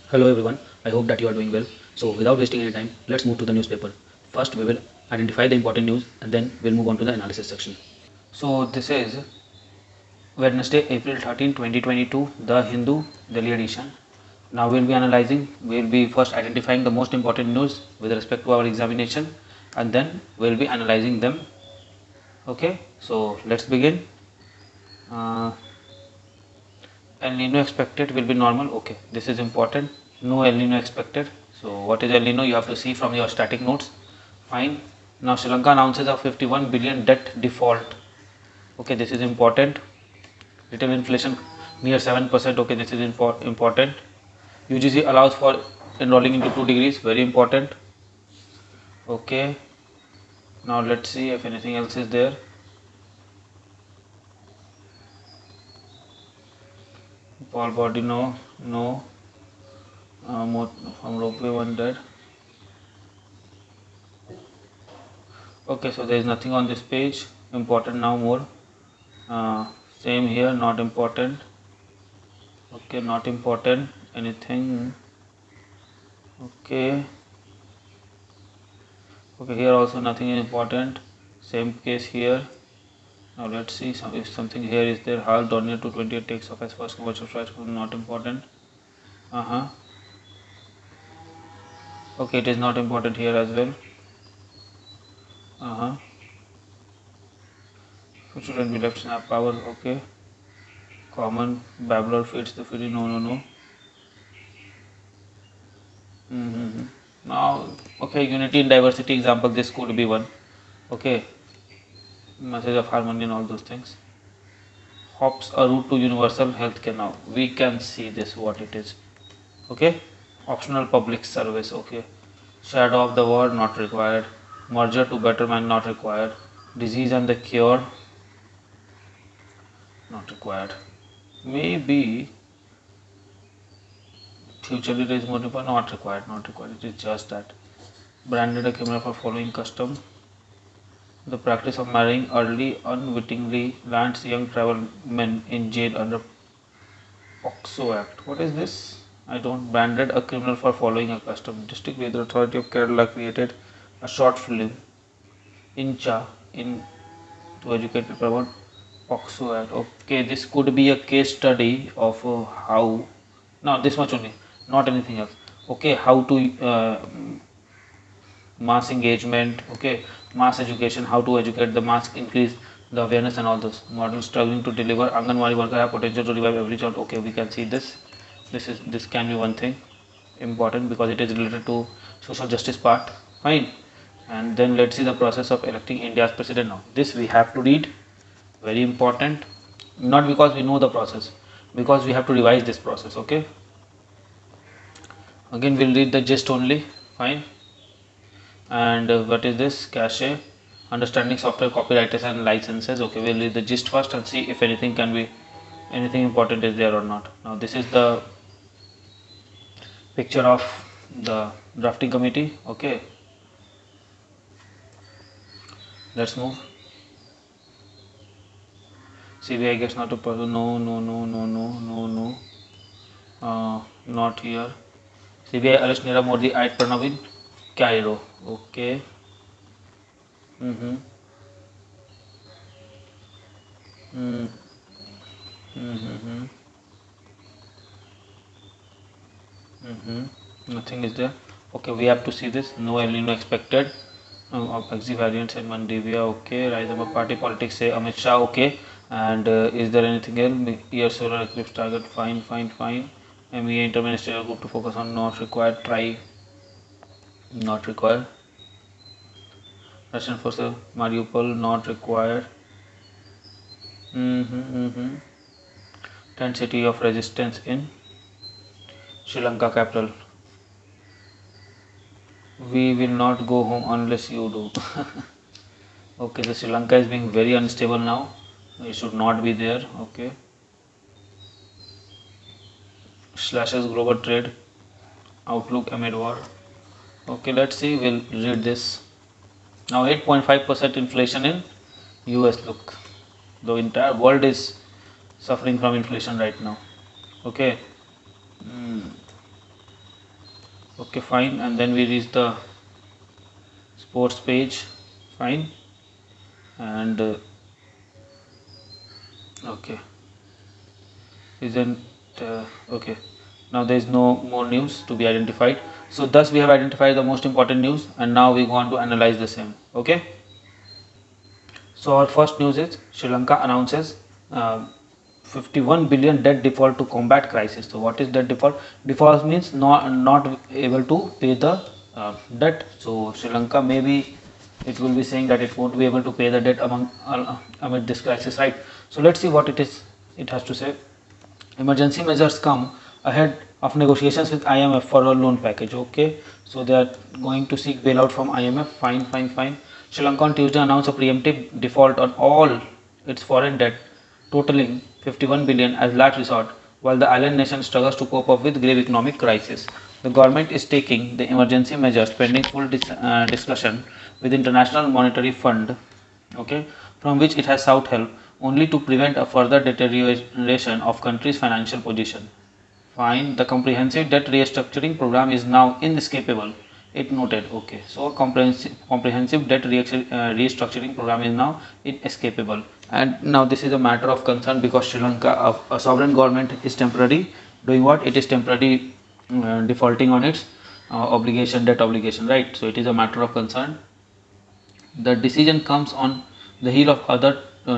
Hello everyone, I hope that you are doing well. So without wasting any time, let's move to the newspaper. First we will identify the important news and then we'll move on to the analysis section. So this is Wednesday, April 13, 2022, the Hindu Delhi edition. Now we'll be first identifying the most important news with respect to our examination and then we'll be analyzing them. Okay, so let's begin. Uh, El Nino expected will be normal. Okay, this is important. No El Nino expected. So what is El Nino? You have to see from your static notes. Fine. Now Sri Lanka announces a 51 billion debt default. Okay, this is important. Retail inflation near 7%. Okay, this is important. UGC allows for enrolling into 2 degrees. Very important. Okay. Now let's see if anything else is there. Paul body no. From ropeway 1 dead. Okay, so there is nothing on this page important. Now more same here, not important. Okay, not important. Anything? Okay, here also nothing is important. Same case here. Now let's see if something here is there. Hal Dornier to 28 takes off as first commercial flight. Not important. Okay, it is not important here as well. Shouldn't be left snap power. Okay, common babbler feeds the feeding. No. Now, okay, unity in diversity example, this could be one. Okay, message of harmony and all those things. Hops a route to universal healthcare. Now we can see this what it is. Okay, optional public service. Okay, shadow of the world not required. Merger to betterment not required. Disease and the cure not required. Maybe future leader is more important. Not required. It is just that. Branded a criminal for following custom. The practice of marrying early unwittingly lands young travel men in jail under POCSO Act. What is this? I don't. Branded a criminal for following a custom. District Weather Authority of Kerala created a short film, Incha, in to educate people about POCSO Act. Okay, this could be a case study of how. Now this much only, not anything else. Okay, how to mass engagement. Okay, mass education, how to educate the mass, increase the awareness and all those. Model struggling to deliver. Anganwadi worker have potential to revive every child. Okay, we can see this. This can be one thing important because it is related to social justice part. Fine. And then let's see the process of electing India's president. Now this we have to read. Very important. Not because we know the process, because we have to revise this process. Okay. Again we'll read the gist only. Fine. And what is this? Cache, understanding software copywriters and licenses. Okay, we'll read the gist first and see if anything important is there or not. Now this is the picture of the drafting committee. Okay, let's move. CBI gets not to pursue. No, not here. CBI arrest Nirav Modi at Pranav in Cairo. Okay. Nothing is there. Okay, we have to see this. No El Nino expected. Upsc variants in Mandivia. Okay. Rise of party politics. Say Amit Shah. Okay. And is there anything else? Year solar eclipse target. Fine. MEA interministerial group to focus on not required. Try. Not required. Russian forces Mariupol not required. 10 city of resistance in Sri Lanka capital. We will not go home unless you do. Okay, so Sri Lanka is being very unstable now. It should not be there. Okay. Slashes global trade outlook amid war. Okay, let's see. We'll read this. Now 8.5% inflation in US. Look, the entire world is suffering from inflation right now. Okay. Okay, fine. And then we reach the sports page. Fine. And okay, isn't okay. Now there is no more news to be identified. So thus we have identified the most important news, and now we go on to analyze the same. Okay. So our first news is Sri Lanka announces 51 billion debt default to combat crisis. So what is debt default? Default means not able to pay the debt. So Sri Lanka, maybe it will be saying that it won't be able to pay the debt amid this crisis, right? So let's see what it is. It has to say. Emergency measures come ahead of negotiations with IMF for a loan package. Okay, so they are going to seek bailout from IMF. Fine, fine, fine. Sri Lanka on Tuesday announced a preemptive default on all its foreign debt, totaling 51 billion as last resort, while the island nation struggles to cope up with grave economic crisis. The government is taking the emergency measures pending full discussion with International Monetary Fund, okay, from which it has sought help only to prevent a further deterioration of country's financial position. Fine, the comprehensive debt restructuring program is now inescapable. It noted. Okay, so comprehensive debt restructuring program is now inescapable, and now this is a matter of concern because Sri Lanka, a sovereign government, is temporarily doing what? It is temporarily defaulting on its debt obligation, right? So it is a matter of concern. The decision comes on the heel of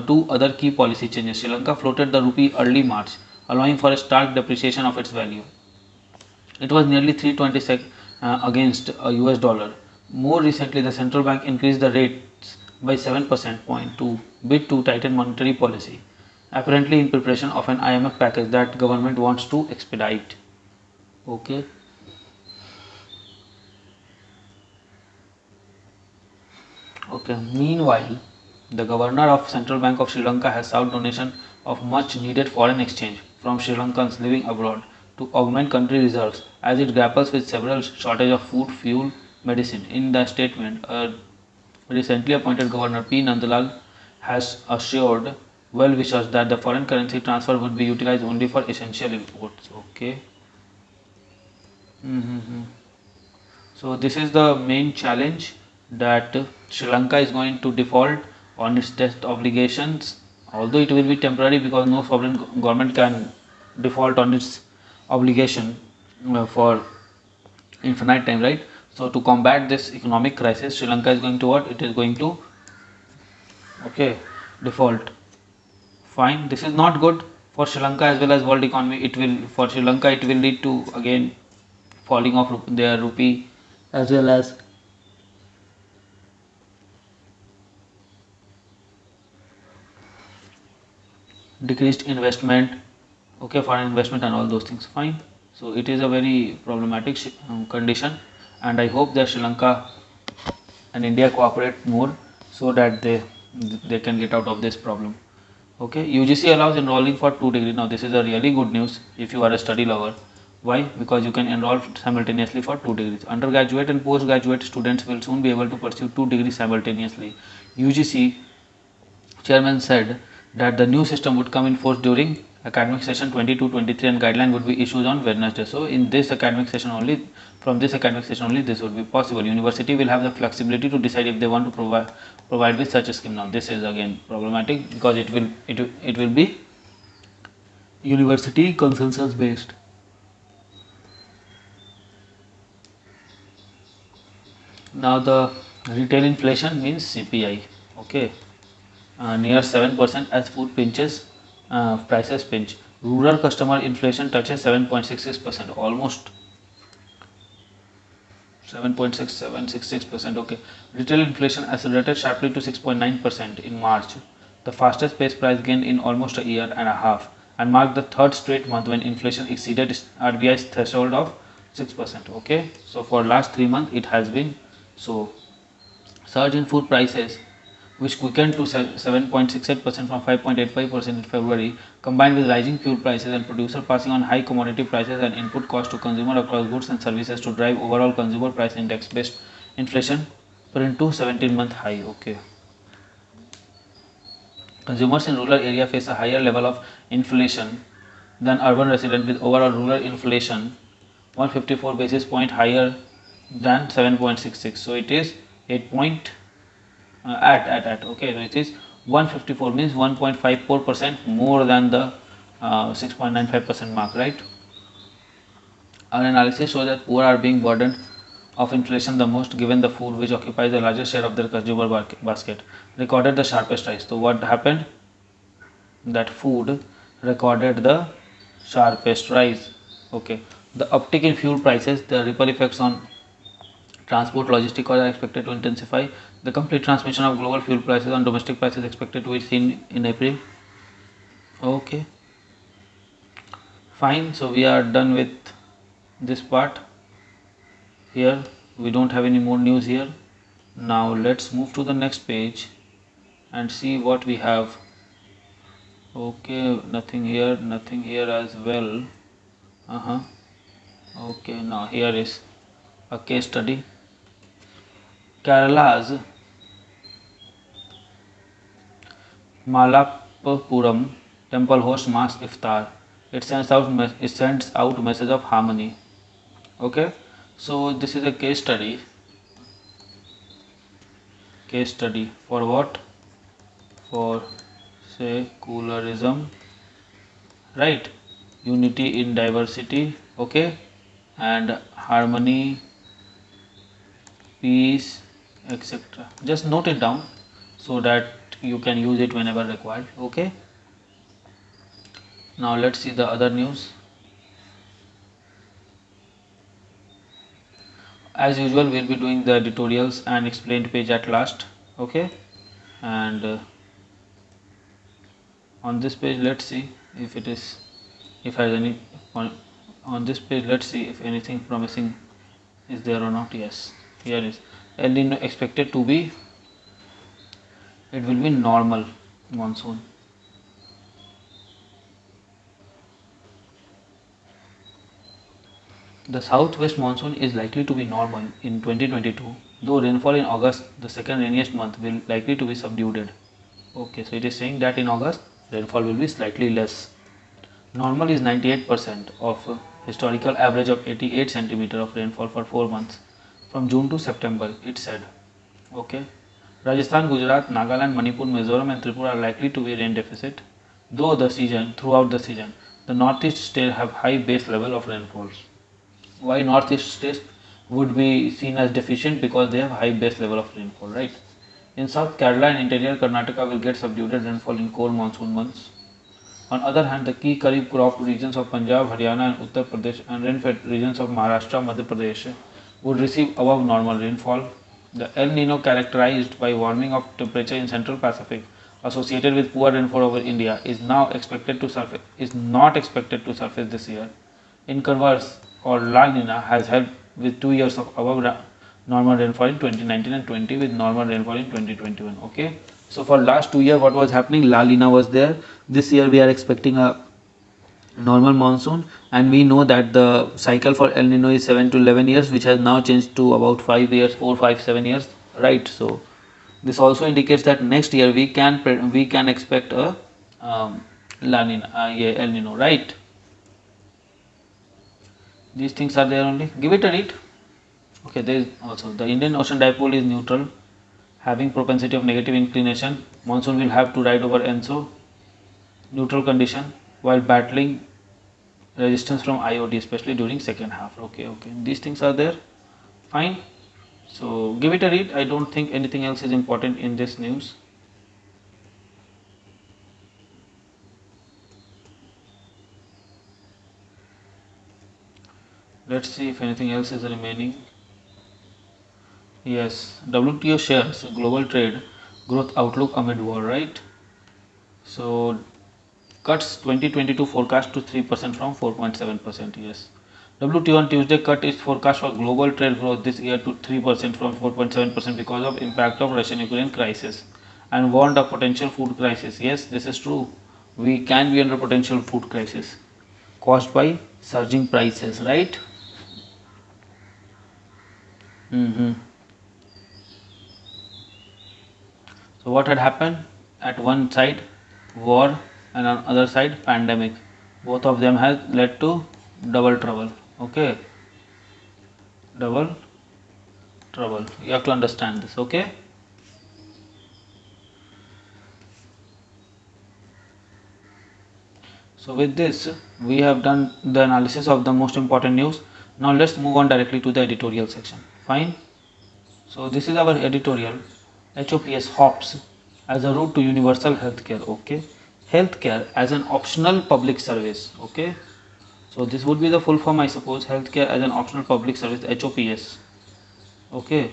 two other key policy changes. Sri Lanka floated the rupee early March, allowing for a stark depreciation of its value. It was nearly 326 against a US dollar. More recently, the central bank increased the rates by 7% point to bid to tighten monetary policy, apparently in preparation of an IMF package that government wants to expedite. Okay. Okay. Meanwhile, the governor of Central Bank of Sri Lanka has sought donation of much needed foreign exchange from Sri Lankans living abroad to augment country reserves as it grapples with several shortage of food, fuel, medicine. In the statement, a recently appointed Governor P. Nandalal has assured well-wishers that the foreign currency transfer would be utilized only for essential imports. Okay. Mm-hmm. So this is the main challenge, that Sri Lanka is going to default on its debt obligations, although it will be temporary because no sovereign government can default on its obligation for infinite time, right? So to combat this economic crisis, Sri Lanka is going to what? It is going to, okay, default. Fine. This is not good for Sri Lanka as well as world economy. It will, for Sri Lanka, it will lead to again falling of their rupee, as well as decreased investment, okay, foreign investment and all those things. Fine. So it is a very problematic condition, and I hope that Sri Lanka and India cooperate more so that they can get out of this problem. Okay, UGC allows enrolling for 2 degrees. Now this is a really good news if you are a study lover. Why? Because you can enroll simultaneously for 2 degrees. Undergraduate and postgraduate students will soon be able to pursue 2 degrees simultaneously. UGC chairman said that the new system would come in force during academic session 22-23 and guideline would be issued on Wednesday. So in this academic session only, from this academic session only, this would be possible. University will have the flexibility to decide if they want to provide with such a scheme. Now this is again problematic because it will be university consensus based. Now the retail inflation means CPI. Okay. Near 7% as food pinches, prices pinch. Rural customer inflation touches 7.66%, almost 7.6766%. Okay. Retail inflation accelerated sharply to 6.9% in March, the fastest pace price gain in almost a year and a half, and marked the third straight month when inflation exceeded RBI's threshold of 6%. Okay. So for last 3 months it has been so. Surge in food prices, which quickened to 7.68% from 5.85% in February, combined with rising fuel prices and producer passing on high commodity prices and input costs to consumer across goods and services to drive overall consumer price index based inflation print to 17-month high. Okay. Consumers in rural area face a higher level of inflation than urban residents, with overall rural inflation 154 basis point higher than 7.66. So it is 8 point okay, so it is 154 means 1.54% more than the 6.95% mark, right? Our analysis shows that poor are being burdened of inflation the most, given the food which occupies the largest share of their consumer basket recorded the sharpest rise. So what happened? That food recorded the sharpest rise. Okay, the uptick in fuel prices, the ripple effects on transport logistic costs are expected to intensify. The complete transmission of global fuel prices on domestic prices expected to be seen in April. Okay, fine. So we are done with this part. Here we don't have any more news here. Now let's move to the next page and see what we have. Okay, nothing here as well. Okay, now here is a case study. Kerala's Malappuram temple hosts mass iftar. It sends out message of harmony. Okay, so this is a case study. Case study for what? For secularism, right? Unity in diversity. Okay, and harmony, peace, etc. Just note it down so that you can use it whenever required. Okay, now let's see the other news. As usual, we'll be doing the editorials and explained page at last. Okay, and on this page let's see if it is, if has any on this page let's see if anything promising is there or not. Yes, here is El Nino expected to be, it will be normal monsoon. The southwest monsoon is likely to be normal in 2022, though rainfall in August, the second rainiest month, will likely to be subdued. Okay, so it is saying that in August rainfall will be slightly less. Normal is 98% of historical average of 88 centimeter of rainfall for 4 months from June to September, it said. Okay, Rajasthan, Gujarat, Nagaland, Manipur, Mizoram and Tripura are likely to be rain deficit, though throughout the season the northeast states have high base level of rainfall. Why northeast states would be seen as deficient? Because they have high base level of rainfall, right? In South Kerala and interior Karnataka will get subdued rainfall in cold monsoon months. On other hand, the key kharif crop regions of Punjab, Haryana and Uttar Pradesh and rain-fed regions of Maharashtra, Madhya Pradesh would receive above normal rainfall. The El Nino, characterized by warming of temperature in Central Pacific associated with poor rainfall over India, is not expected to surface this year. In converse, or La Nina has helped with 2 years of above normal rainfall in 2019 and 20 with normal rainfall in 2021. Okay, so for last 2 years what was happening? La Nina was there. This year we are expecting a normal monsoon, and we know that the cycle for El Nino is 7 to 11 years, which has now changed to about 5 years, 4, 5, 7 years, right? So this also indicates that next year we can expect a La Nina, El Nino, right? These things are there only. Give it a read. Okay, there is also the Indian Ocean dipole is neutral, having propensity of negative inclination. Monsoon will have to ride over ENSO, neutral condition, while battling resistance from IOD, especially during second half. Okay, these things are there. Fine. So give it a read. I don't think anything else is important in this news. Let's see if anything else is remaining. Yes, WTO shares global trade growth outlook amid war, right? So cuts 2022 forecast to 3% from 4.7%. Yes, WTO on Tuesday cut its forecast for global trade growth this year to 3% from 4.7% because of impact of Russian-Ukraine crisis, and warned of potential food crisis. Yes, this is true. We can be under potential food crisis caused by surging prices, right? So what had happened? At one side war, and on other side pandemic. Both of them has led to double trouble. Okay, double trouble. You have to understand this, okay? So with this, we have done the analysis of the most important news. Now let's move on directly to the editorial section. Fine. So this is our editorial. HOPS as a route to universal healthcare. Okay. Healthcare as an optional public service. Okay. So this would be the full form, I suppose. Healthcare as an optional public service, HOPS. Okay.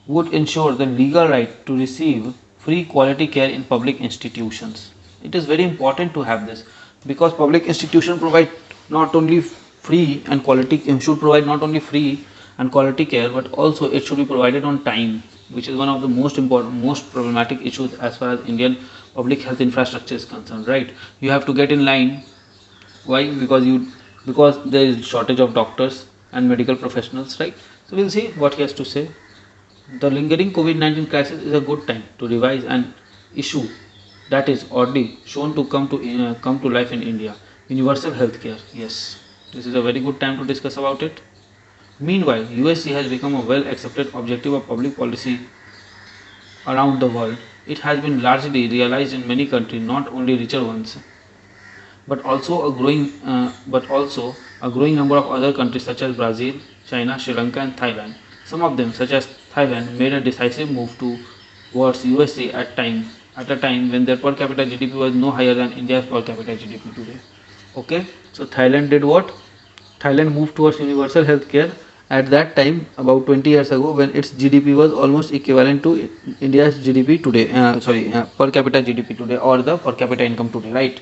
Would ensure the legal right to receive free quality care in public institutions. It is very important to have this because public institutions provide not only free and quality should provide not only free and quality care, but also it should be provided on time, which is one of the most important, most problematic issues as far as Indian public health infrastructure is concerned. Right, you have to get in line. Why? Because there is shortage of doctors and medical professionals. Right, so we'll see what he has to say. The lingering COVID-19 crisis is a good time to revise an issue that is already shown to come to life in India. Universal healthcare. Yes, this is a very good time to discuss about it. Meanwhile, USC has become a well-accepted objective of public policy around the world. It has been largely realized in many countries, not only richer ones, but also a growing number of other countries such as Brazil, China, Sri Lanka, and Thailand. Some of them, such as Thailand, made a decisive move towards USA at a time when their per capita GDP was no higher than India's per capita GDP today. Okay, so Thailand did what? Thailand moved towards universal healthcare at that time about 20 years ago when its GDP was almost equivalent to India's GDP today. Per capita GDP today or the per capita income today, right?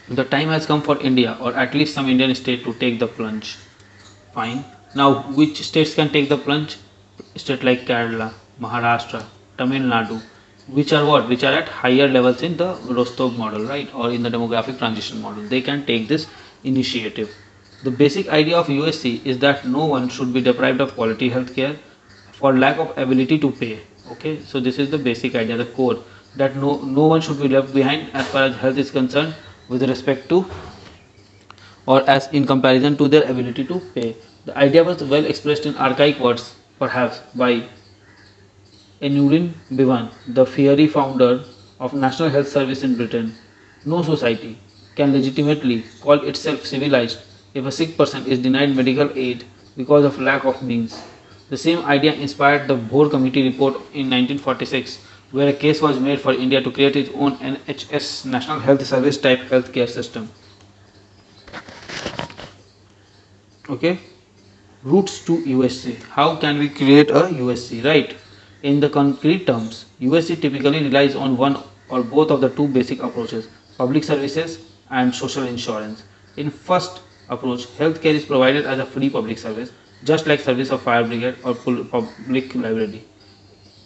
The time has come for India or at least some Indian state to take the plunge. Fine. Now, which states can take the plunge? States like Kerala, Maharashtra, Tamil Nadu, which are what? Which are at higher levels in the Rostov model, right? Or in the demographic transition model. They can take this initiative. The basic idea of USC is that no one should be deprived of quality healthcare for lack of ability to pay. Okay, so this is the basic idea, the core, that no one should be left behind as far as health is concerned with respect to or as in comparison to their ability to pay. The idea was well expressed in archaic words, perhaps by Enurin Bivan, the fiery founder of National Health Service in Britain. No society can legitimately call itself civilized if a sick person is denied medical aid because of lack of means. The same idea inspired the Bohr Committee report in 1946, where a case was made for India to create its own NHS, National Health Service type healthcare system. Okay, routes to USC. How can we create a USC, right? In the concrete terms, USC typically relies on one or both of the two basic approaches, public services and social insurance. In first approach, healthcare is provided as a free public service, just like service of fire brigade or public library.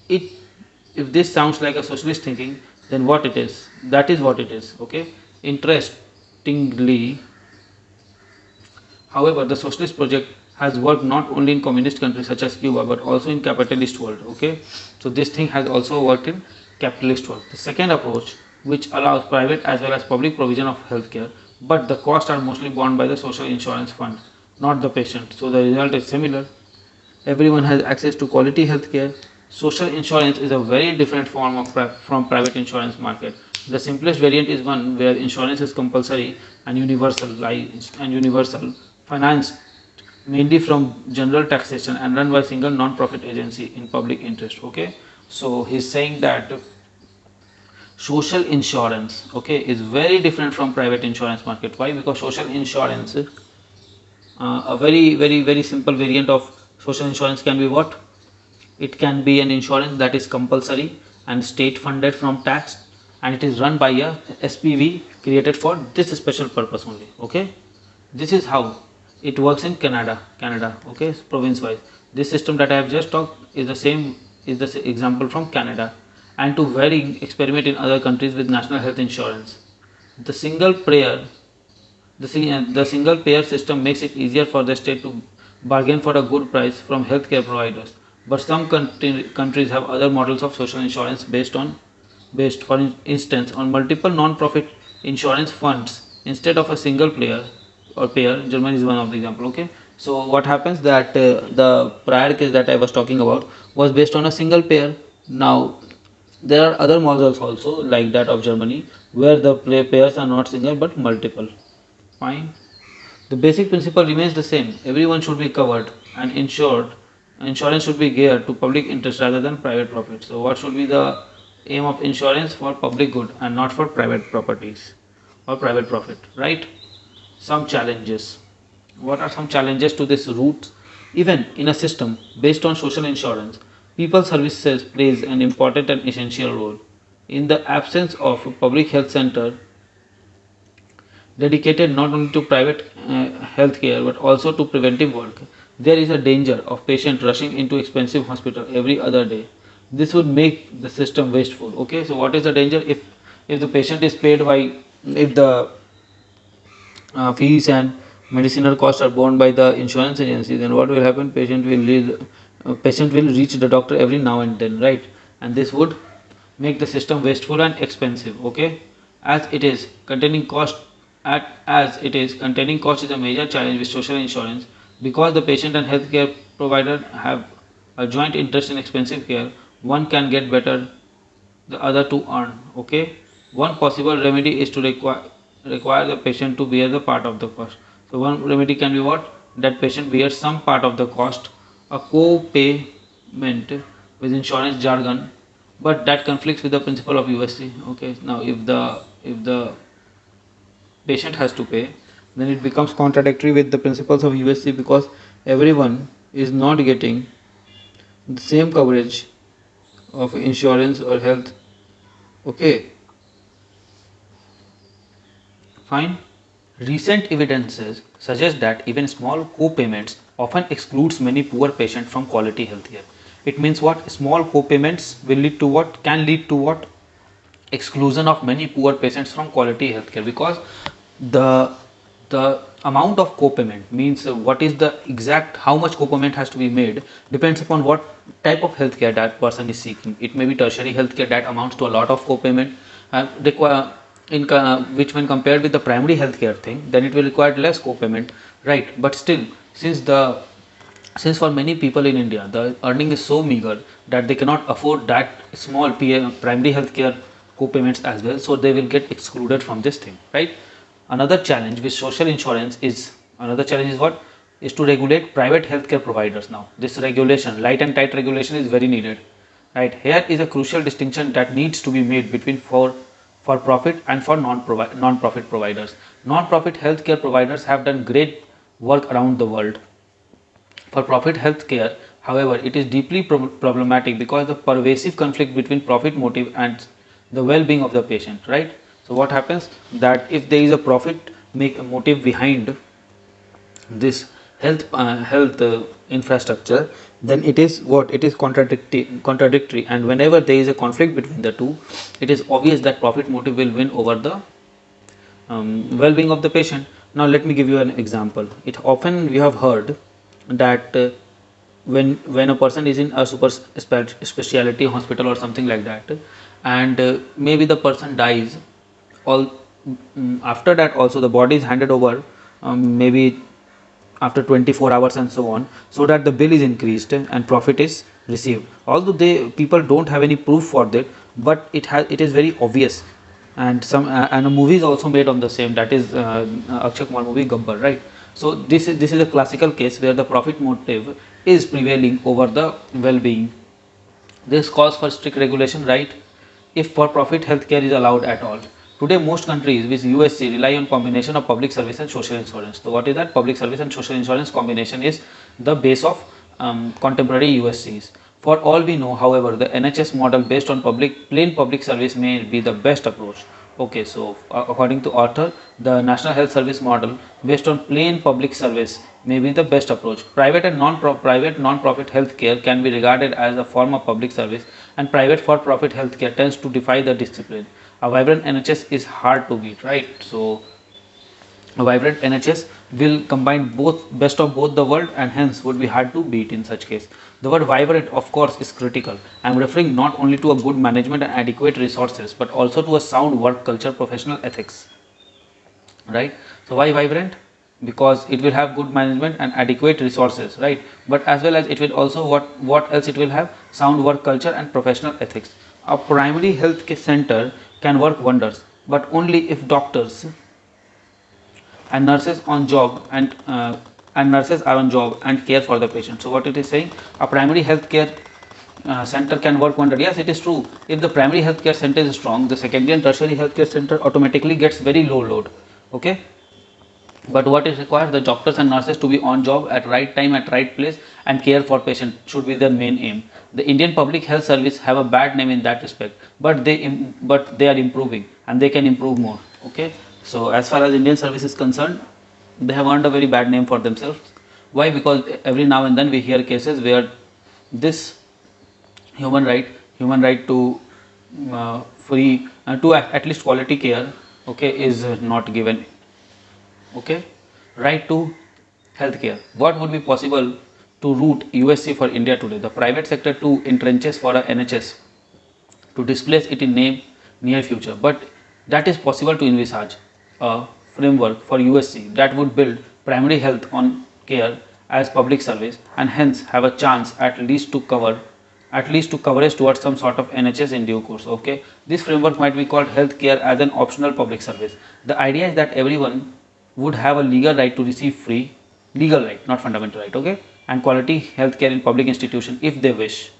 It, if this sounds like a socialist thinking, then what it is? That is what it is. Okay. Interestingly, however, the socialist project has worked not only in communist countries such as Cuba but also in capitalist world. Okay, so this thing has also worked in capitalist world. The second approach, which allows private as well as public provision of healthcare, but the costs are mostly borne by the social insurance fund, not the patient. So the result is similar. Everyone has access to quality healthcare. Social insurance is a very different form of from private insurance market. The simplest variant is one where insurance is compulsory and universal, financed mainly from general taxation and run by single non-profit agency in public interest. Okay, so he's saying that social insurance, okay, is very different from private insurance market. Why? Because social insurance, a very simple variant of social insurance can be what? It can be an insurance that is compulsory and state funded from tax, and it is run by a SPV created for this special purpose only. Okay, this is how it works in Canada. Okay, province wise. This system that I have just talked is the same, is the example from Canada, and to varying experiment in other countries with national health insurance. The single payer system makes it easier for the state to bargain for a good price from healthcare providers. But some countries have other models of social insurance based, for instance, on multiple non-profit insurance funds instead of a single player or payer. Germany is one of the example. Okay, So what happens that the prior case that I was talking about was based on a single payer. Now there are other models also like that of Germany where the pairs are not single but multiple. Fine. The basic principle remains the same. Everyone should be covered and insured. Insurance should be geared to public interest rather than private profit. So what should be the aim of insurance? For public good and not for private properties or private profit, right? Some challenges. What are some challenges to this route? Even in a system based on social insurance, people services plays an important and essential role. In the absence of a public health center dedicated not only to private health care but also to preventive work, there is a danger of patient rushing into expensive hospital every other day. This would make the system wasteful. Okay, so what is the danger? If the patient is paid by, if the fees and medicinal costs are borne by the insurance agency, then what will happen? Patient will reach the doctor every now and then, right? And this would make the system wasteful and expensive. Okay, as it is containing cost as it is containing cost is a major challenge with social insurance, because the patient and healthcare provider have a joint interest in expensive care. One can get better, the other to earn. Okay, one possible remedy is to require the patient to bear the part of the cost. So one remedy can be what? That patient bears some part of the cost, a co-payment with insurance jargon, but that conflicts with the principle of USC. Okay, now if the patient has to pay, then it becomes contradictory with the principles of USC, because everyone is not getting the same coverage of insurance or health. Okay, fine. Recent evidences suggest that even small co-payments often excludes many poor patients from quality healthcare. It means what? Small co-payments will lead to what? Can lead to what? Exclusion of many poor patients from quality healthcare, because the the amount of co-payment means what is the exact how much co-payment has to be made depends upon what type of healthcare that person is seeking. It may be tertiary healthcare that amounts to a lot of co-payment, require which when compared with the primary healthcare thing, then it will require less co-payment, right? But still, since the since for many people in India the earning is so meager that they cannot afford that small primary healthcare co-payments as well, so they will get excluded from this thing, right? Another challenge with social insurance is another challenge is what? Is to regulate private healthcare providers. Now this regulation, light and tight regulation, is very needed, right? Here is a crucial distinction that needs to be made between for profit and for non-profit providers. Non-profit healthcare providers have done great work around the world. For profit healthcare, however, it is deeply problematic because the pervasive conflict between profit motive and the well-being of the patient, right? So what happens that if there is a profit make a motive behind this health infrastructure, then it is what? It is contradictory, and whenever there is a conflict between the two, it is obvious that profit motive will win over the well-being of the patient. Now let me give you an example. It often we have heard that when a person is in a super specialty hospital or something like that, and maybe the person dies, all after that also the body is handed over, maybe after 24 hours and so on, so that the bill is increased and profit is received, although they people don't have any proof for that, but it is very obvious. And and a movie is also made on the same, that is Akshay Kumar movie Gabbar, right? So this is a classical case where the profit motive is prevailing over the well-being. This calls for strict regulation, right? If for profit healthcare is allowed at all. Today, most countries with USC rely on combination of public service and social insurance. So, what is that? Public service and social insurance combination is the base of contemporary USCs. For all we know, however, the NHS model based on plain public service may be the best approach. Okay, so according to author, the National Health Service model based on plain public service may be the best approach. Private non-profit healthcare can be regarded as a form of public service, and private for-profit healthcare tends to defy the discipline. A vibrant NHS is hard to beat, right? So a vibrant NHS will combine both best of both the world, and hence would be hard to beat in such case. The word vibrant, of course, is critical. I am referring not only to a good management and adequate resources, but also to a sound work culture, professional ethics, right? So why vibrant? because it will have good management and adequate resources, right? But as well as it will also, what else it will have? Sound work culture and professional ethics. A primary health care center can work wonders, but only if doctors and nurses on job and nurses are on job and care for the patient. So what it is saying, a primary health care center can work wonder. Yes, it is true. If the primary health care center is strong, the secondary and tertiary health care center automatically gets very low load. Okay, but what is required, the doctors and nurses to be on job at right time at right place and care for patient should be their main aim. The Indian public health service have a bad name in that respect, but they are improving and they can improve more. Okay, so as far as Indian service is concerned, they have earned a very bad name for themselves. Why? Because every now and then we hear cases where this human right to free to at least quality care, okay, is not given. Okay, right to healthcare. What would be possible to root USC for India today? The private sector too entrenches for a NHS to displace it in near future, but that is possible to envisage a framework for USC that would build primary health on care as public service and hence have a chance at least to coverage towards some sort of NHS in due course. Okay, this framework might be called healthcare as an optional public service. The idea is that everyone would have a legal right to receive free, legal right, not fundamental right, okay, and quality healthcare in public institution if they wish,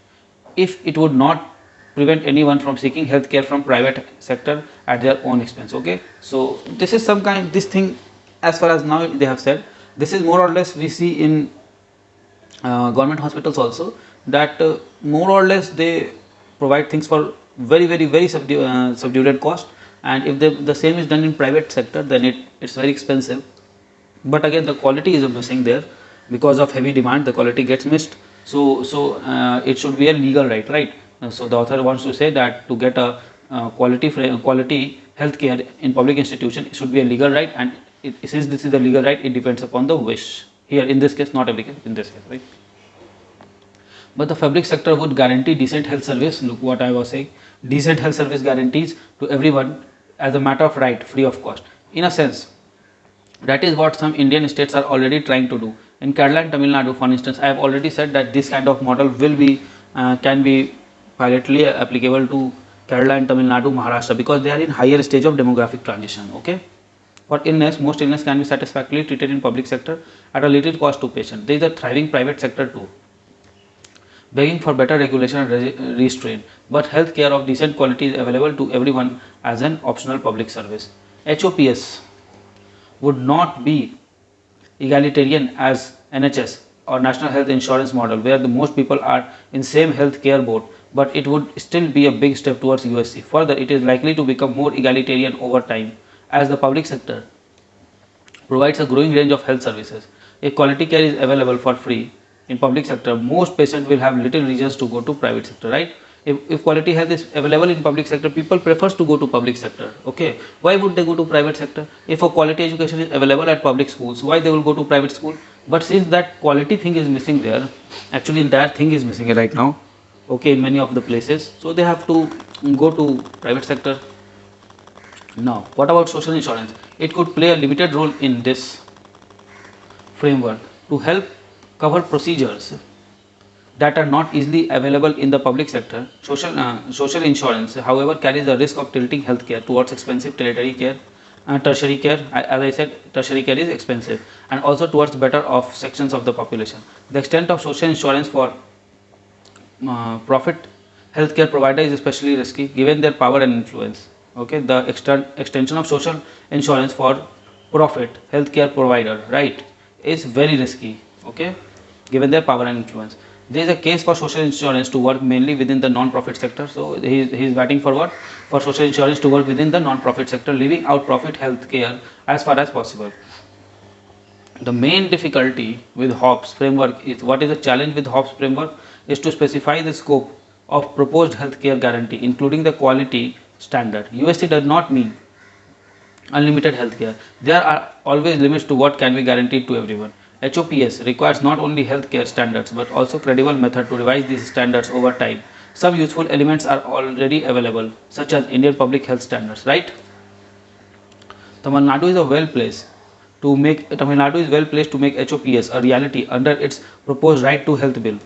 if it would not prevent anyone from seeking healthcare from private sector at their own expense. Okay, so this is some kind, this thing as far as now they have said, this is more or less we see in government hospitals also, that more or less they provide things for very subdued cost, and if the same is done in private sector, then it's very expensive, but again the quality is missing there because of heavy demand, the quality gets missed. So it should be a legal right, right? So the author wants to say that to get a quality healthcare in public institution, it should be a legal right, and since this is a legal right, it depends upon the wish. Here in this case, not every case, in this case, right? But the public sector would guarantee decent health service. Look what I was saying, decent health service guarantees to everyone as a matter of right, free of cost. In a sense, that is what some Indian states are already trying to do. In Kerala and Tamil Nadu, for instance, I have already said that this kind of model will be can be pilotly applicable to Kerala and Tamil Nadu, Maharashtra, because they are in higher stage of demographic transition. Okay, for illness, most illness can be satisfactorily treated in public sector at a little cost to patient. There is a thriving private sector too, begging for better regulation and restraint, but health care of decent quality is available to everyone as an optional public service. HOPS would not be egalitarian as NHS or National Health Insurance model, where the most people are in same health care board, but it would still be a big step towards USC. Further, it is likely to become more egalitarian over time as the public sector provides a growing range of health services. If quality care is available for free in public sector, most patients will have little reasons to go to private sector, right? If quality health is available in public sector, people prefers to go to public sector. Okay, why would they go to private sector? If a quality education is available at public schools, why they will go to private school? But since that quality thing is missing there, actually that thing is missing right now, okay, in many of the places, so they have to go to private sector. Now what about social insurance? It could play a limited role in this framework to help cover procedures that are not easily available in the public sector. Social insurance, however, carries the risk of tilting healthcare towards expensive tertiary care. Tertiary care, as I said, tertiary care is expensive, and also towards better off sections of the population. The extent of social insurance for profit healthcare provider is especially risky given their power and influence. Okay, the extension of social insurance for profit healthcare provider, right, is very risky. Okay, given their power and influence. There is a case for social insurance to work mainly within the non-profit sector. So he is waiting for what? For social insurance to work within the non-profit sector, leaving out profit health care as far as possible. The main difficulty with Hobbes framework is, what is the challenge with Hobbes framework is to specify the scope of proposed healthcare guarantee, including the quality standard. USC does not mean unlimited healthcare. There are always limits to what can be guaranteed to everyone. HOPS requires not only healthcare standards but also credible method to revise these standards over time. Some useful elements are already available, such as Indian public health standards, right? Tamil Nadu is a well place to make Tamil Nadu is well placed to make HOPS a reality under its proposed Right to Health Bill.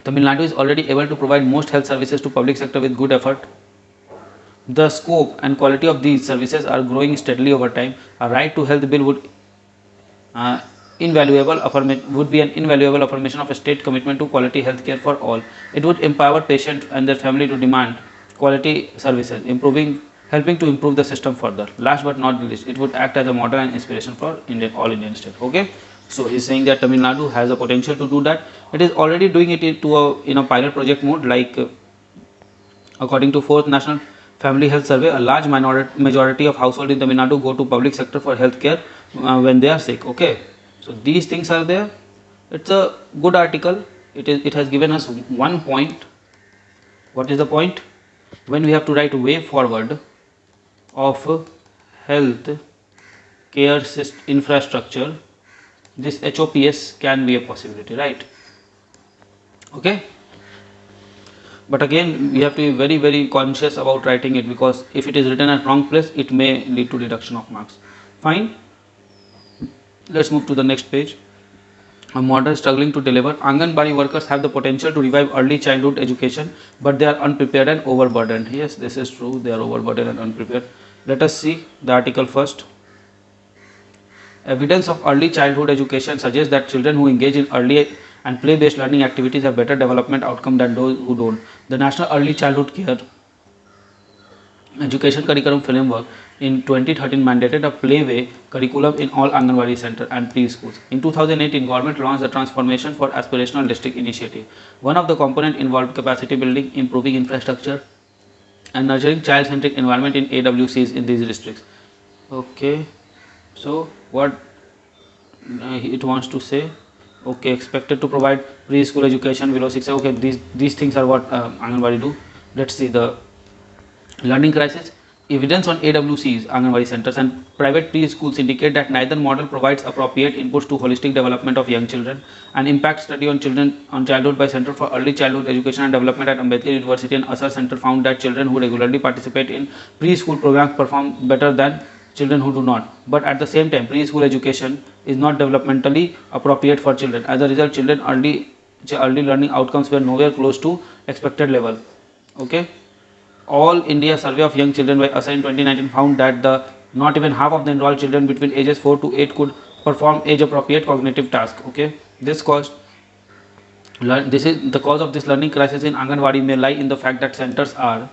Tamil Nadu is already able to provide most health services to public sector with good effort. The scope and quality of these services are growing steadily over time. A right to health bill would be an invaluable affirmation of a state commitment to quality health care for all. It would empower patients and their family to demand quality services, helping to improve the system further. Last but not least, it would act as a model and inspiration for all Indian states. Okay, so he's saying that Tamil Nadu has a potential to do that. It is already doing it in a pilot project mode, like according to fourth national family health survey, a large majority of households in Tamil Nadu go to public sector for health care when they are sick. Okay, so these things are there. It's a good article. It has given us one point. What is the point? When we have to write way forward of health care infrastructure, this HOPS can be a possibility, right? Okay, but again we have to be very, very conscious about writing it, because if it is written at wrong place, it may lead to deduction of marks. Fine, let's move to the next page. A model struggling to deliver. Anganwadi workers have the potential to revive early childhood education, but they are unprepared and overburdened. Yes, this is true, they are overburdened and unprepared. Let us see the article first. Evidence of early childhood education suggests that children who engage in early and play-based learning activities have better development outcome than those who don't. The National Early Childhood Care Education Curriculum Framework in 2013 mandated a play-way curriculum in all Anganwadi center and preschools. In 2018, government launched the Transformation for Aspirational District Initiative. One of the components involved capacity building, improving infrastructure, and nurturing child-centric environment in AWCs in these districts. Okay, so what it wants to say? Okay, expected to provide preschool education below 6. Okay, these things are what Anganwadi do. Let's see the learning crisis. Evidence on AWCs, Anganwadi centers, and private preschools indicate that neither model provides appropriate inputs to holistic development of young children. An impact study on childhood by Center for Early Childhood Education and Development at Ambedkar University and Asar Center found that children who regularly participate in preschool programs perform better than children who do not. But at the same time, preschool education is not developmentally appropriate for children. As a result, children early learning outcomes were nowhere close to expected level. Okay. All India survey of young children by ASA in 2019 found that not even half of the enrolled children between ages 4 to 8 could perform age appropriate cognitive tasks. Okay, this is the cause of this learning crisis in Anganwadi may lie in the fact that centers are,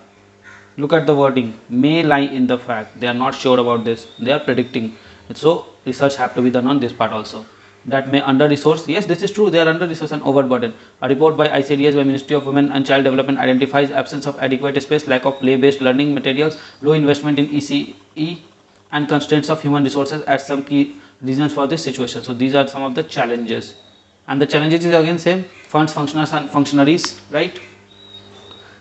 look at the wording, may lie in the fact, they are not sure about this, they are predicting. So research have to be done on this part also. That may under-resourced. Yes, this is true, they are under-resourced and overburdened. A report by ICDS by Ministry of Women and Child Development identifies absence of adequate space, lack of play-based learning materials, low investment in ECE, and constraints of human resources as some key reasons for this situation. So these are some of the challenges. And the challenges is again same, funds, functionaries and functionaries, right?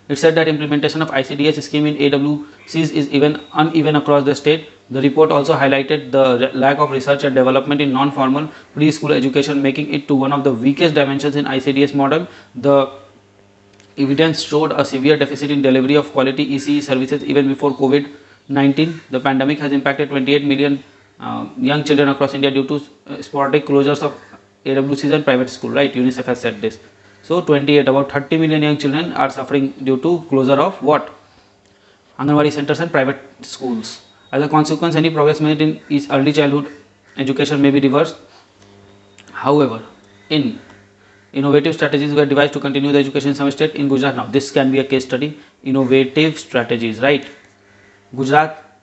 It said that implementation of ICDS scheme in AWCs is uneven across the state. The report also highlighted the lack of research and development in non-formal preschool education, making it to one of the weakest dimensions in ICDS model. The evidence showed a severe deficit in delivery of quality ECE services even before COVID-19. The pandemic has impacted 28 million young children across India due to sporadic closures of AWCs and private school, right? UNICEF has said this. So 28, about 30 million young children are suffering due to closure of what? Anganwadi centers and private schools. As a consequence, any progress made in early childhood education may be reversed. However, innovative strategies were devised to continue the education in some state in Gujarat. Now, this can be a case study. Innovative strategies, right? Gujarat,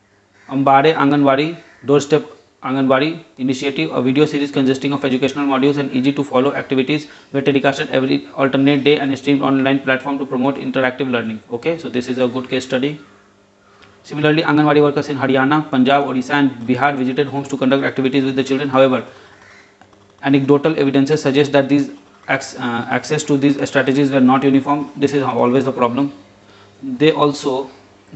Ambade Anganwadi, Doorstep Anganwadi initiative, a video series consisting of educational modules and easy to follow activities were telecasted every alternate day and streamed online platform to promote interactive learning. Okay, so this is a good case study. Similarly, Anganwadi workers in Haryana, Punjab, Odisha and Bihar visited homes to conduct activities with the children. However, anecdotal evidences suggest that these access to these strategies were not uniform. This is always the problem. They also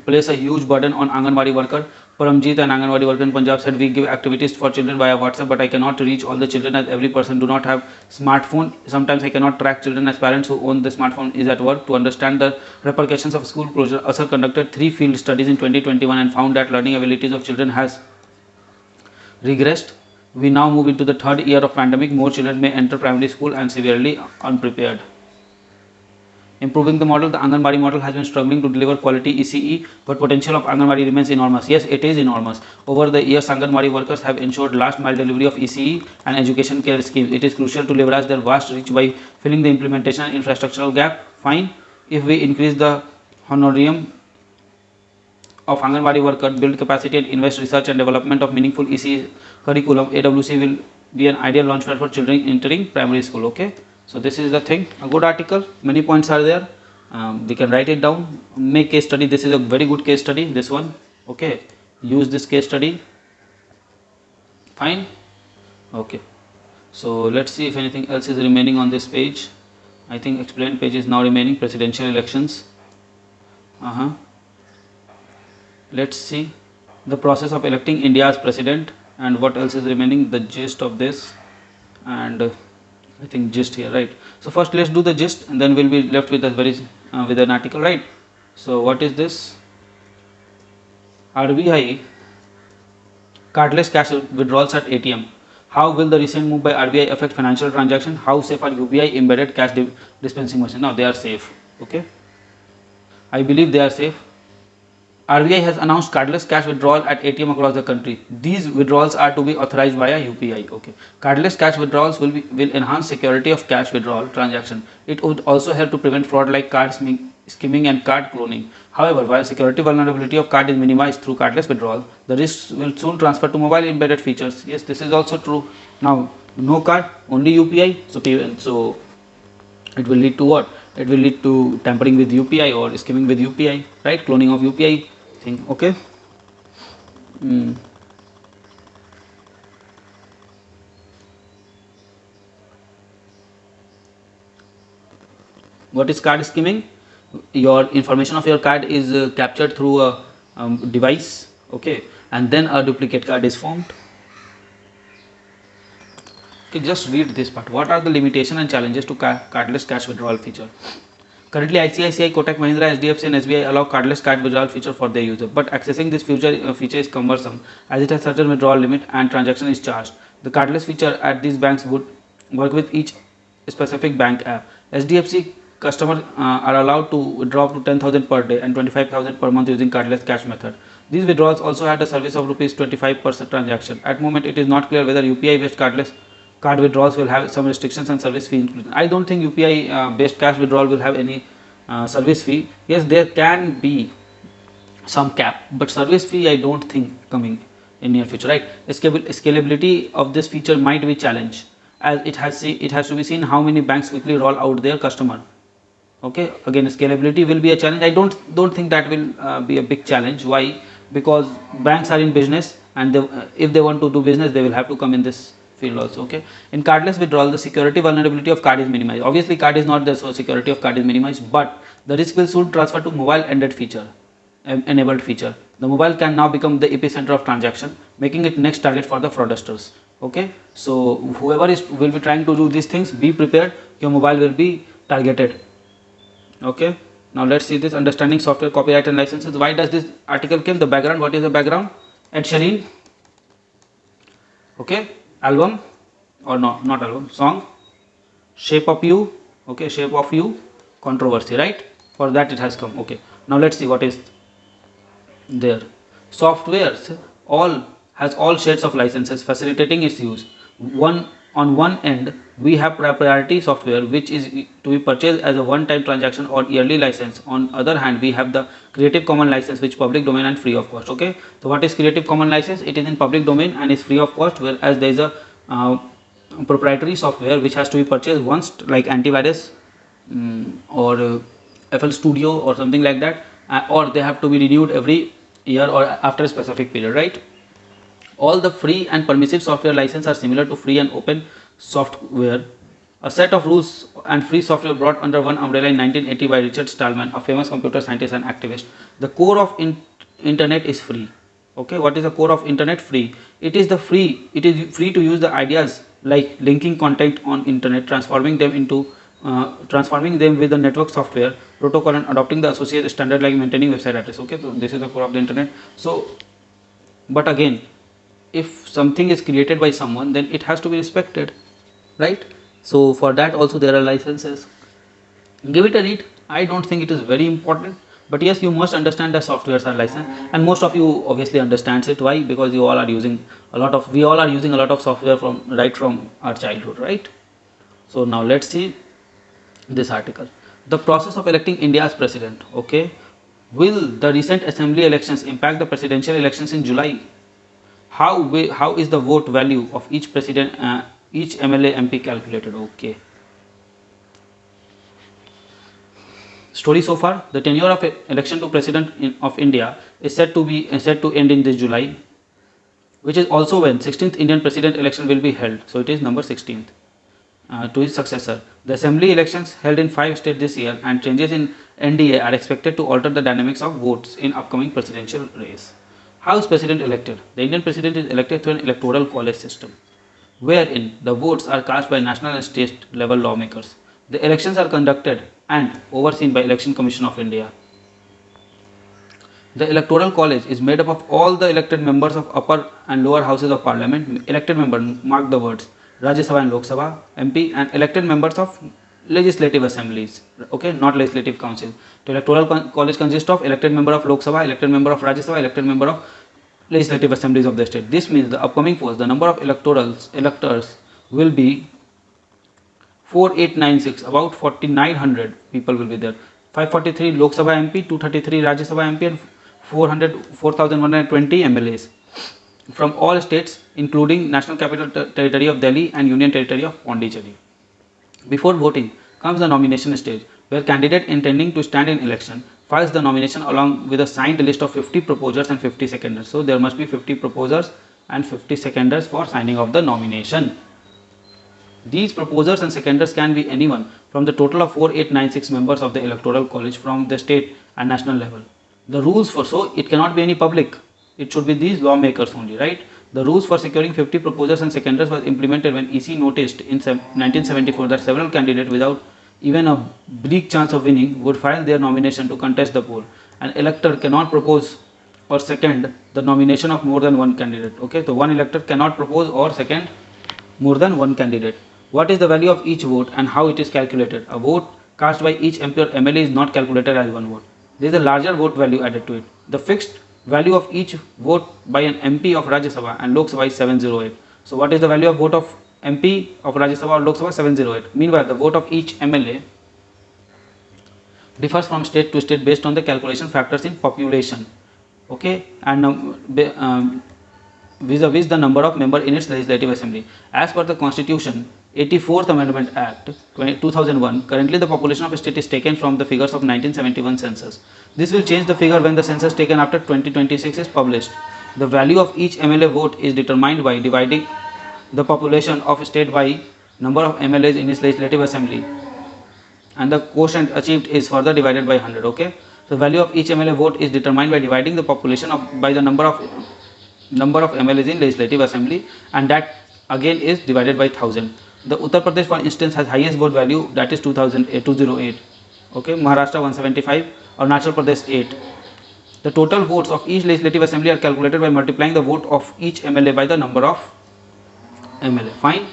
place a huge burden on Anganwadi worker. Paramjeet, an Anganwadi worker in Punjab, said, we give activities for children via WhatsApp, but I cannot reach all the children as every person do not have smartphone. Sometimes I cannot track children as parents who own the smartphone is at work. To understand the repercussions of school closure, Asar conducted 3 field studies in 2021 and found that learning abilities of children has regressed. We now move into the third year of pandemic. More children may enter primary school and severely unprepared. Improving the model, the Anganwadi model has been struggling to deliver quality ECE, but potential of Anganwadi remains enormous. Yes, it is enormous. Over the years, Anganwadi workers have ensured last mile delivery of ECE and education care schemes. It is crucial to leverage their vast reach by filling the implementation and infrastructural gap. Fine, if we increase the honorarium of Anganwadi worker, build capacity and invest research and development of meaningful ECE curriculum, AWC will be an ideal launchpad for children entering primary school. Okay. So this is the thing, a good article, many points are there, we can write it down, make case study. This is a very good case study, this one. Okay, use this case study. Fine. Okay, so let's see if anything else is remaining on this page. I think explained page is now remaining. Presidential elections. Let's see the process of electing India's president and what else is remaining, the gist of this, and I think gist here, right? So first let's do the gist and then we'll be left with a with an article, right? So what is this? RBI cardless cash withdrawals at ATM. How will the recent move by RBI affect financial transaction? How safe are UPI embedded cash dispensing machine? Now they are safe. Okay, I believe they are safe. RBI has announced cardless cash withdrawal at ATM across the country. These withdrawals are to be authorized via UPI. Okay, cardless cash withdrawals will enhance security of cash withdrawal transaction. It would also help to prevent fraud like card skimming and card cloning. However, while security vulnerability of card is minimized through cardless withdrawal, the risks will soon transfer to mobile embedded features. Yes, this is also true. Now, no card, only UPI. So it will lead to what? It will lead to tampering with UPI or skimming with UPI, right? Cloning of UPI. Okay. What is card skimming? Your information of your card is captured through a device, okay, and then a duplicate card is formed. Okay, just read this part. What are the limitations and challenges to cardless cash withdrawal feature? Currently, ICICI, Kotak Mahindra, SDFC and SBI allow cardless card withdrawal feature for their user, but accessing this feature is cumbersome as it has certain withdrawal limit and transaction is charged. The cardless feature at these banks would work with each specific bank app. SDFC customers are allowed to withdraw up to 10,000 per day and 25,000 per month using cardless cash method. These withdrawals also had a service of rupees 25 per transaction. At moment, it is not clear whether UPI-based cardless card withdrawals will have some restrictions and service fee included. I don't think UPI based cash withdrawal will have any service fee. Yes, there can be some cap, but service fee I don't think coming in near future, right? Scalability of this feature might be challenged as it has to be seen how many banks quickly roll out their customer. Okay, again scalability will be a challenge. I don't think that will be a big challenge. Why? Because banks are in business and if they want to do business, they will have to come in this field also. Okay, in cardless withdrawal, the security vulnerability of card is minimized. Obviously card is not there, so security of card is minimized, but the risk will soon transfer to mobile enabled feature. The mobile can now become the epicenter of transaction, making it next target for the fraudsters. Okay, so whoever will be trying to do these things, be prepared, your mobile will be targeted. Okay, now let's see this understanding software copyright and licenses. Why does this article came? The background, what is the background? Ed Sheeran, okay, album or not album, song, Shape of You, okay, Shape of You, controversy, right? For that it has come. Okay, now let's see what is there. Softwares has all shades of licenses facilitating its use. On one end we have proprietary software which is to be purchased as a one-time transaction or yearly license. On other hand, we have the Creative Commons license, which public domain and free of cost. Okay, so what is Creative Commons license? It is in public domain and is free of cost, whereas there is a proprietary software which has to be purchased once, like antivirus or FL Studio or something like that, or they have to be renewed every year or after a specific period, right? All the free and permissive software licenses are similar to free and open software. A set of rules and free software brought under one umbrella in 1980 by Richard Stallman, a famous computer scientist and activist. The core of internet is free. Okay, what is the core of internet? Free. It is free to use the ideas like linking content on internet, transforming them with the network software protocol and adopting the associated standard like maintaining website address. Okay, so this is the core of the internet. So, but again, if something is created by someone, then it has to be respected, right? So for that also there are licenses. Give it a read. I don't think it is very important, but yes, you must understand that softwares are licensed, and most of you obviously understands it. Why? Because you all are using we all are using a lot of software from right from our childhood, right? So now let's see this article. The process of electing India's president. Okay, will the recent assembly elections impact the presidential elections in July? How is the vote value of each president, each MLA MP calculated? Okay. Story so far: the tenure of election to president of India is set to end in this July, which is also when 16th Indian president election will be held. So it is number 16th. To his successor. The assembly elections held in 5 states this year and changes in NDA are expected to alter the dynamics of votes in upcoming presidential race. How is president elected? The Indian president is elected through an electoral college system, wherein the votes are cast by national and state level lawmakers. The elections are conducted and overseen by Election Commission of India. The electoral college is made up of all the elected members of upper and lower houses of parliament. Elected members, mark the words, Rajya Sabha and Lok Sabha MP, and elected members of legislative assemblies, okay, not legislative council. The electoral college consists of elected member of Lok Sabha, elected member of Rajya Sabha, elected member of legislative assemblies of the state. This means the upcoming polls, the number of electors will be 4896, about 4900 people will be there. 543 Lok Sabha MP, 233 Rajya Sabha MP, and 4120 MLAs from all states, including National Capital Territory of Delhi and Union Territory of Pondicherry. Before voting comes the nomination stage, where candidate intending to stand in election files the nomination along with a signed list of 50 proposers and 50 seconders. So there must be 50 proposers and 50 seconders for signing of the nomination. These proposers and seconders can be anyone from the total of 4896 members of the Electoral College from the state and national level. The rules for it cannot be any public. It should be these lawmakers only, right? The rules for securing 50 proposers and seconders was implemented when EC noticed in 1974 that several candidates without even a bleak chance of winning would file their nomination to contest the poll. An elector cannot propose or second the nomination of more than one candidate. Okay, so one elector cannot propose or second more than one candidate. What is the value of each vote and how it is calculated? A vote cast by each MP or MLA is not calculated as one vote. There is a larger vote value added to it. The fixed value of each vote by an MP of Rajya Sabha and Lok Sabha is 708. So what is the value of vote of MP of Rajya Sabha or Lok Sabha? 708. Meanwhile, the vote of each MLA differs from state to state based on the calculation factors in population, okay, and vis-a-vis the number of members in its legislative assembly. As per the Constitution, 84th Amendment Act 2001, currently the population of a state is taken from the figures of 1971 census. This will change the figure when the census taken after 2026 is published. The value of each MLA vote is determined by dividing the population of a state by number of MLAs in its legislative assembly, and the quotient achieved is further divided by 100. Okay, so value of each MLA vote is determined by dividing the population by the number of MLAs in legislative assembly, and that again is divided by 1000. The Uttar Pradesh, for instance, has highest vote value, that is 208. Okay, Maharashtra 175, Arunachal Pradesh 8. The total votes of each legislative assembly are calculated by multiplying the vote of each MLA by the number of MLA. Fine.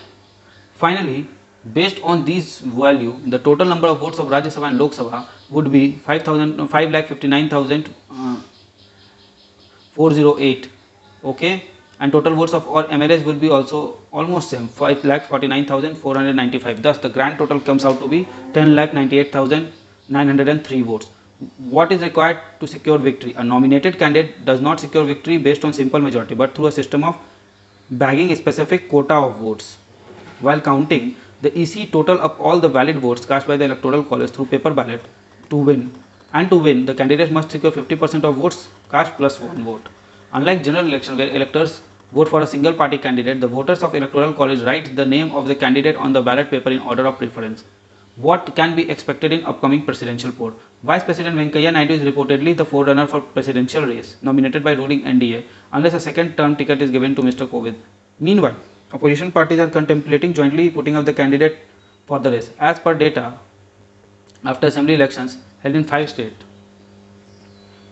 Finally, based on these value, the total number of votes of Rajya Sabha and Lok Sabha would be 5,59,408. Okay, and total votes of all MLAs will be also almost same, 5,49,495. Thus, the grand total comes out to be 10,98,903 votes. What is required to secure victory? A nominated candidate does not secure victory based on simple majority, but through a system of bagging a specific quota of votes. While counting, the EC total up all the valid votes cast by the Electoral College through paper ballot to win. And to win, the candidate must secure 50% of votes cast plus one vote. Unlike general election where electors vote for a single party candidate, the voters of Electoral College write the name of the candidate on the ballot paper in order of preference. What can be expected in upcoming presidential poll? Vice President Venkaiah Naidu is reportedly the forerunner for presidential race, nominated by ruling NDA, unless a second term ticket is given to Mr. Kovind. Meanwhile, opposition parties are contemplating jointly putting up the candidate for the race. As per data, after assembly elections held in 5 states,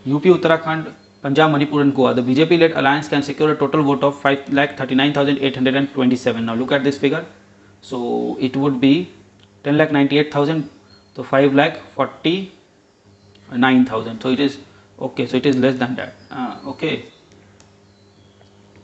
UP, Uttarakhand, Punjab, Manipur and Goa, the BJP-led alliance can secure a total vote of 5,39,827. Now look at this figure. So it would be 10,98,000, so 5,49,000. So it is okay. So it is less than that. Okay,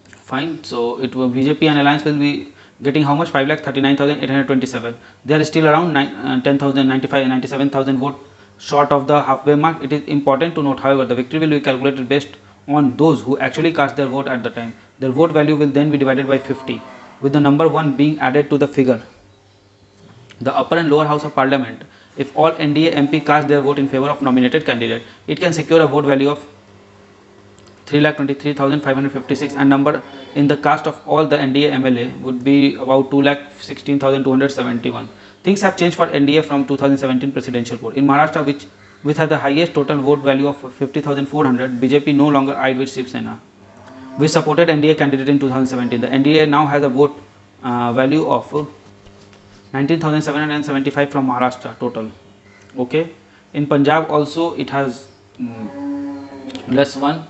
fine. So it will BJP and alliance will be getting how much? 5,39,827. They are still around 10,000, 95, 97,000 vote short of the halfway mark. It is important to note, however, the victory will be calculated based on those who actually cast their vote at the time. Their vote value will then be divided by 50, with the number 1 being added to the figure. The upper and lower house of parliament, if all NDA MP cast their vote in favor of nominated candidate, it can secure a vote value of 3,23,556, and number in the cast of all the NDA MLA would be about 2,16,271. Things have changed for NDA from 2017 presidential vote. In Maharashtra, which had the highest total vote value of 50,400, BJP no longer eyed with Shiv Sena, which supported NDA candidate in 2017. The NDA now has a vote value of 19,775 from Maharashtra total. Okay, in Punjab also it has less one.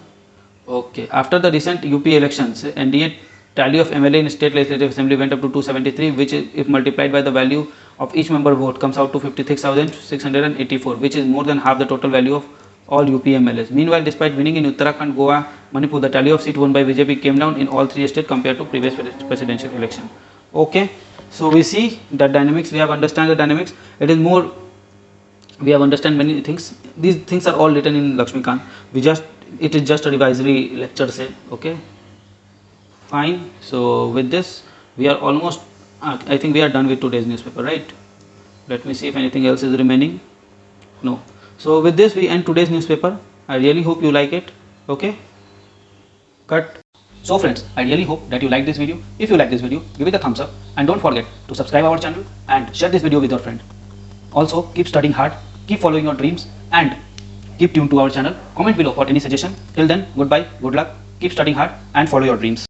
Okay, after the recent UP elections, NDA tally of MLA in state legislative assembly went up to 273, which is, if multiplied by the value of each member vote, comes out to 56,684, which is more than half the total value of all UP MLAs. Meanwhile, despite winning in Uttarakhand, Goa, Manipur, the tally of seats won by BJP came down in all 3 states compared to previous presidential election. Okay, so we see the dynamics. We have understand the dynamics. It is more. We have understand many things. These things are all written in Lakshmikant. It is just a advisory lecture, say. Okay, fine. So with this, we are almost. I think we are done with today's newspaper, right? Let me see if anything else is remaining. No. So with this, we end today's newspaper. I really hope you like it. Okay. Cut. So friends, I really hope that you like this video. If you like this video, give it a thumbs up and don't forget to subscribe our channel and share this video with your friend. Also, keep studying hard, keep following your dreams and keep tuned to our channel. Comment below for any suggestion. Till then, goodbye, good luck, keep studying hard and follow your dreams.